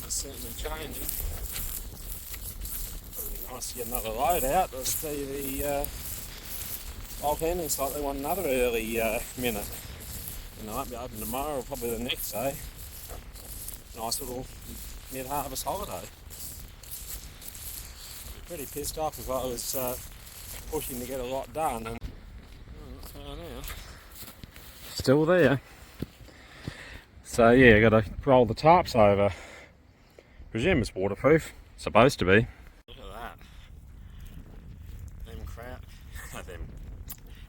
It's certainly changing. It'll be nice to get another load out. Let's see the bulk handling site, they want another early minute. And they won't be open tomorrow or probably the next day. Nice little mid-harvest holiday. Pretty pissed off if I was pushing to get a lot done. And not far now. Still there. So yeah, got to roll the tarps over. Presume it's waterproof. Supposed to be. Look at that.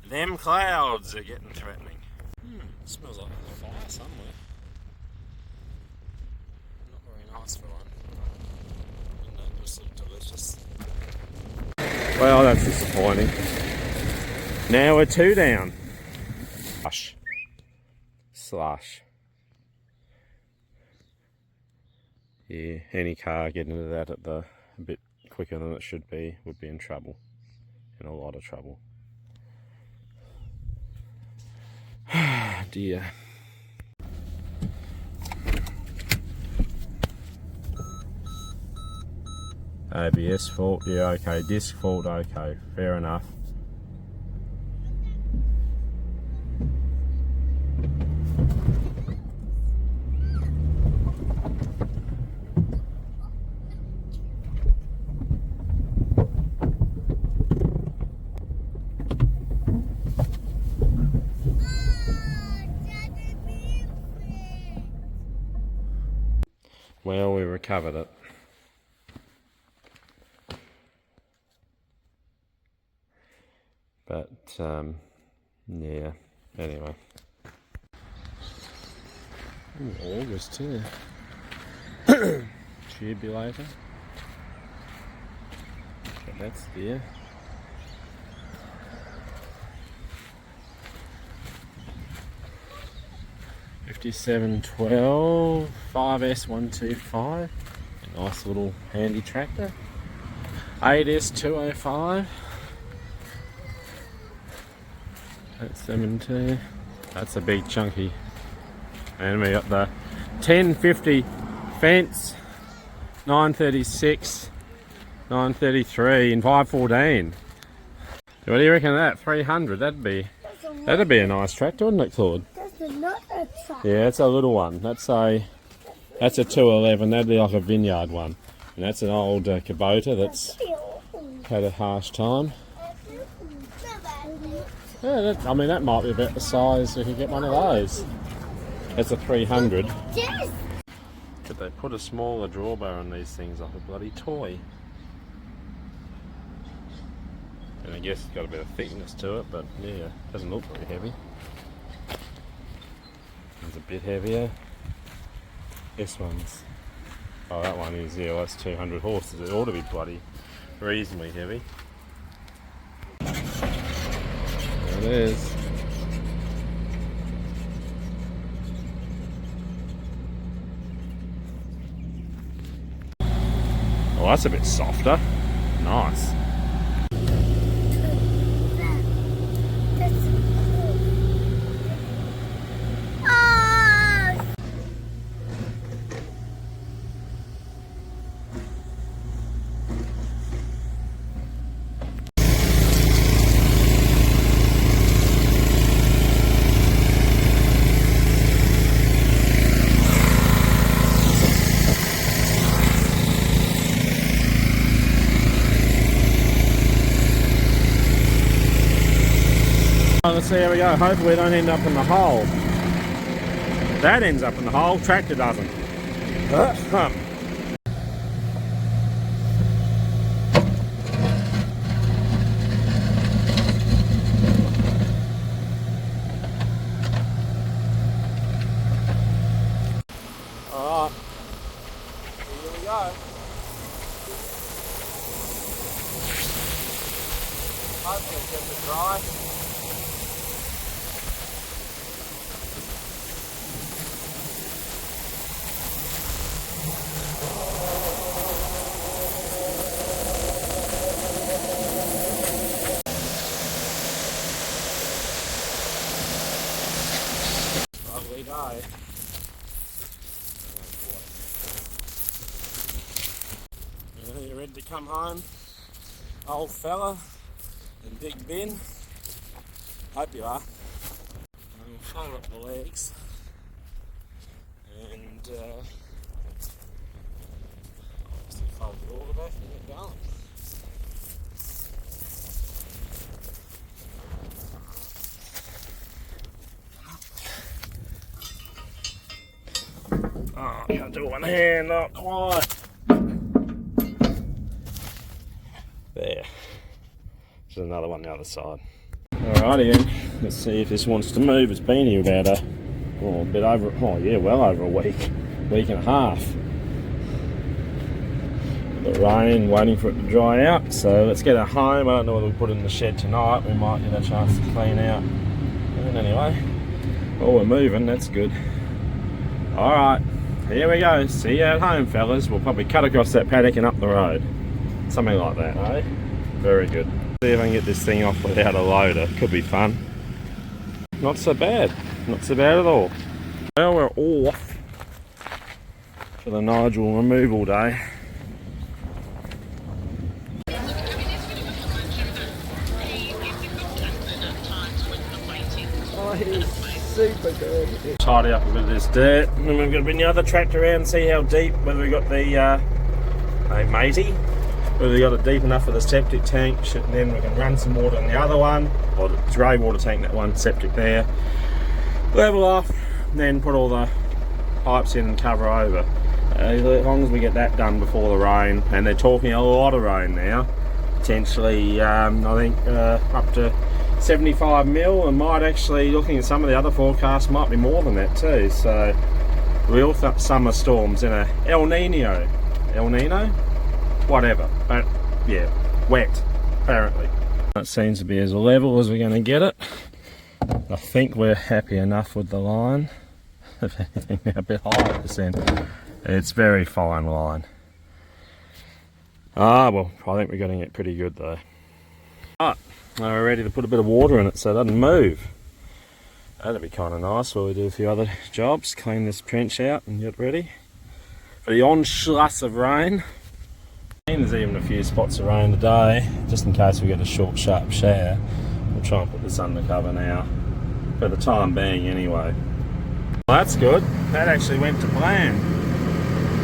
Them clouds are getting threatening. It smells like there's a fire somewhere. Not very nice for one. And that just looked delicious. Well, that's disappointing. Now we're 2 down. Slash. Yeah, any car getting into that at a bit quicker than it should be would be in trouble. In a lot of trouble. Dear. ABS fault, yeah, okay. Disc fault, okay. Fair enough. Well, we recovered it. But, yeah, anyway. Ooh, August too. Tubulator. Okay, that's there. $57.12 5S125. Nice little handy tractor. 8S205. That's 17. That's a big chunky. And we got the 1050 fence, 936, 933 and 514. What do you reckon of that? 300. That'd be a nice tractor, wouldn't it, Claude? That's not a tractor. Yeah, it's a little one. That's a 211. That'd be like a vineyard one. And that's an old Kubota that's had a harsh time. Yeah, I mean, that might be about the size we could get one of those. That's a 300. Yes. Could they put a smaller drawbar on these things like a bloody toy? And I guess it's got a bit of thickness to it, but yeah, it doesn't look very heavy. It's a bit heavier. This one's... Oh, that one is, yeah, well, that's 200 horses. It ought to be bloody reasonably heavy. There it is. Oh, that's a bit softer. Nice. Let's see how we go. Hopefully we don't end up in the hole. That ends up in the hole, tractor doesn't. Alright, here we go. Hopefully it gets it dry. Lovely day. ready to come home, old fella, and Big Ben. Hope you are. And we'll fold up the legs and obviously fold the auger back and get going. Oh, I'm going to do one hand, not quite. There. There's another one the other side. Alrighty then, let's see if this wants to move. It's been here about a bit over, well over a week and a half. The rain, waiting for it to dry out, so let's get it home. I don't know whether we'll put it in the shed tonight. We might get a chance to clean out. And anyway, we're moving, that's good. Alright, here we go. See you at home, fellas. We'll probably cut across that paddock and up the road. Something like that, eh? Very good. See if I can get this thing off without a loader. Could be fun. Not so bad. Not so bad at all. Well, we're off for the Nigel removal day. Oh, he's super good. Tidy up a bit of this dirt. And then we've got to bring the other tractor around and see how deep, whether we've got the matey. Whether we got it deep enough for the septic tank, and then we can run some water in the other one, or the grey water tank, that one, septic there. Level off, then put all the pipes in and cover over. As long as we get that done before the rain, and they're talking a lot of rain now, potentially I think up to 75 mil, and might actually, looking at some of the other forecasts, might be more than that too. So real summer storms in a El Nino. Whatever, but yeah, wet, apparently. That seems to be as level as we're going to get it. I think we're happy enough with the line. If anything, a bit higher at this end. It's very fine line. Well, I think we're getting it pretty good though. Alright, we're ready to put a bit of water in it so it doesn't move. That'd be kind of nice while we do a few other jobs. Clean this trench out and get ready for the onslaught of rain. There's even a few spots of rain today, just in case we get a short, sharp shower. We'll try and put this under cover now, for the time being anyway. Well, that's good. That actually went to plan.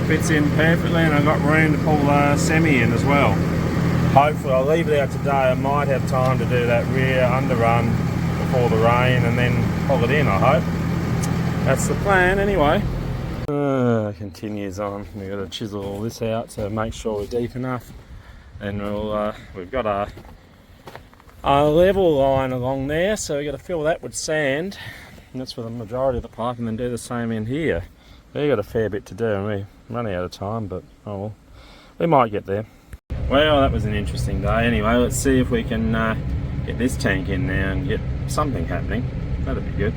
Fits in perfectly, and I've got room to pull the semi in as well. Hopefully I'll leave it out today. I might have time to do that rear underrun before the rain and then pull it in, I hope. That's the plan anyway. Continues on. We've got to chisel all this out to make sure we're deep enough, and we've got a level line along there, so we've got to fill that with sand, and that's for the majority of the pipe, and then do the same in here. We've got a fair bit to do, and we're running out of time, but oh well, we might get there. Well, that was an interesting day. Anyway, let's see if we can get this tank in now and get something happening. That'd be good.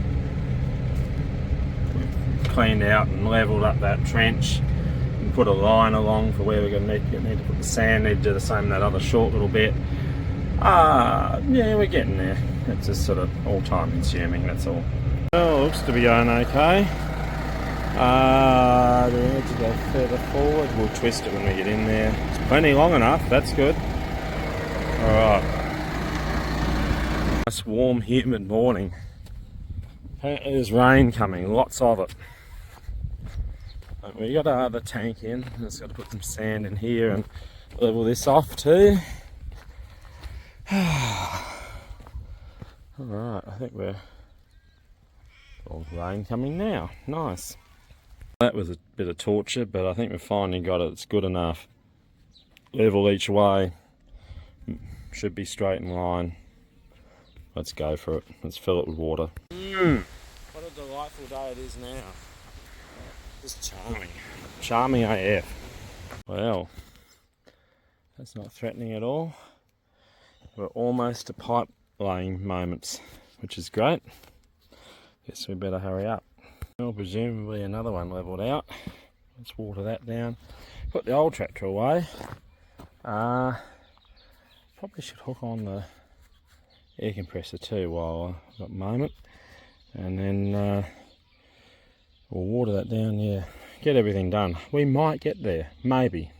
Cleaned out and levelled up that trench and put a line along for where we're going to need to put the sand. Need to do the same in that other short little bit. Yeah, we're getting there. It's just sort of all time consuming, that's all. Well, looks to be going okay. Do we need to go further forward? We'll twist it when we get in there. It's plenty long enough, that's good. Alright. Nice warm humid morning. Apparently there's rain coming, lots of it. We got the tank in. Just got to put some sand in here and level this off too. Alright, I think we're all rain coming now. Nice. That was a bit of torture, but I think we've finally got it. It's good enough. Level each way. Should be straight in line. Let's go for it. Let's fill it with water. What a delightful day it is now. Just charming. Charming AF. Well, that's not threatening at all. We're almost to pipe laying moments, which is great. Guess we better hurry up. Well, presumably another one levelled out. Let's water that down. Put the old tractor away. Probably should hook on the air compressor too while I've got a moment. And then we'll water that down, yeah. Get everything done. We might get there, maybe.